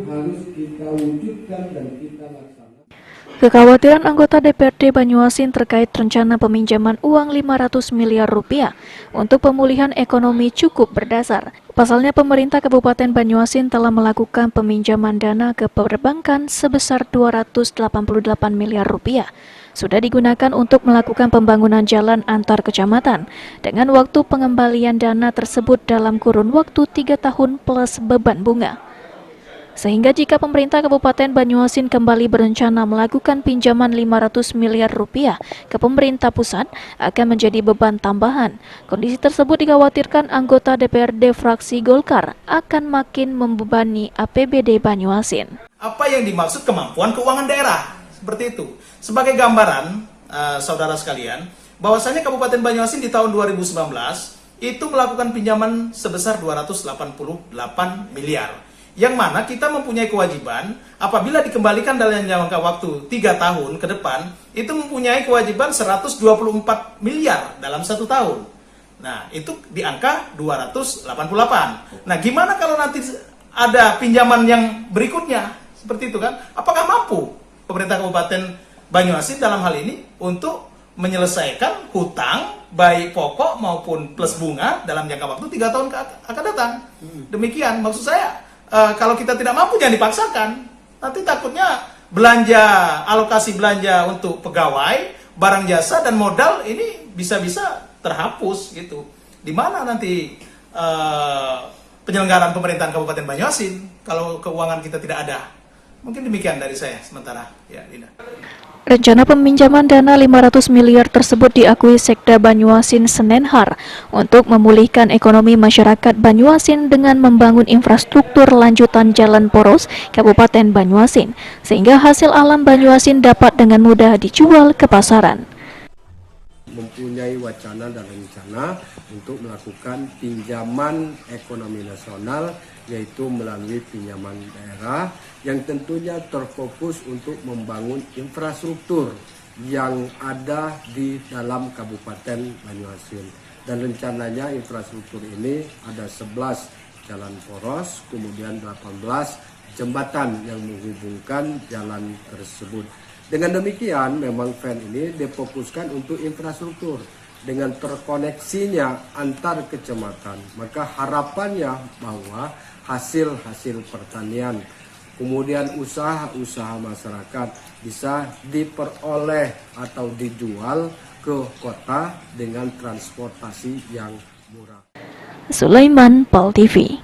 harus kita wujudkan dan kita laksanakan. Kekhawatiran anggota DPRD Banyuasin terkait rencana peminjaman uang 500 miliar rupiah untuk pemulihan ekonomi cukup berdasar. Pasalnya pemerintah Kabupaten Banyuasin telah melakukan peminjaman dana ke perbankan sebesar 288 miliar rupiah. Sudah digunakan untuk melakukan pembangunan jalan antar kecamatan dengan waktu pengembalian dana tersebut dalam kurun waktu 3 tahun plus beban bunga. Sehingga jika pemerintah Kabupaten Banyuasin kembali berencana melakukan pinjaman 500 miliar rupiah ke pemerintah pusat akan menjadi beban tambahan. Kondisi tersebut dikhawatirkan anggota DPRD fraksi Golkar akan makin membebani APBD Banyuasin. Apa yang dimaksud kemampuan keuangan daerah? Seperti itu. Sebagai gambaran, saudara sekalian, bahwasanya Kabupaten Banyuasin di tahun 2019 itu melakukan pinjaman sebesar 288 miliar. Yang mana kita mempunyai kewajiban apabila dikembalikan dalam jangka waktu 3 tahun ke depan, itu mempunyai kewajiban 124 miliar dalam 1 tahun. Nah, itu di angka 288. Nah, gimana kalau nanti ada pinjaman yang berikutnya? Seperti itu kan? Apakah mampu pemerintah Kabupaten Banyuasin dalam hal ini untuk menyelesaikan hutang baik pokok maupun plus bunga dalam jangka waktu 3 tahun akan datang? Demikian maksud saya. Kalau kita tidak mampu jangan dipaksakan. Nanti takutnya alokasi belanja untuk pegawai, barang jasa dan modal ini bisa-bisa terhapus gitu. Di mana nanti penyelenggaraan pemerintahan Kabupaten Banyuasin kalau keuangan kita tidak ada? Mungkin demikian dari saya sementara. Ya, Linda. Rencana peminjaman dana 500 miliar tersebut diakui Sekda Banyuasin Senenhar untuk memulihkan ekonomi masyarakat Banyuasin dengan membangun infrastruktur lanjutan jalan poros Kabupaten Banyuasin, sehingga hasil alam Banyuasin dapat dengan mudah dijual ke pasaran. Mempunyai wacana dan rencana untuk melakukan pinjaman ekonomi nasional, yaitu melalui pinjaman daerah yang tentunya terfokus untuk membangun infrastruktur yang ada di dalam Kabupaten Banyuasin. Dan rencananya infrastruktur ini ada 11 jalan poros, kemudian 18 jembatan yang menghubungkan jalan tersebut. Dengan demikian, memang FEN ini difokuskan untuk infrastruktur dengan terkoneksinya antar kecamatan. Maka harapannya bahwa hasil-hasil pertanian, kemudian usaha-usaha masyarakat bisa diperoleh atau dijual ke kota dengan transportasi yang murah. Sulaiman, PAL TV.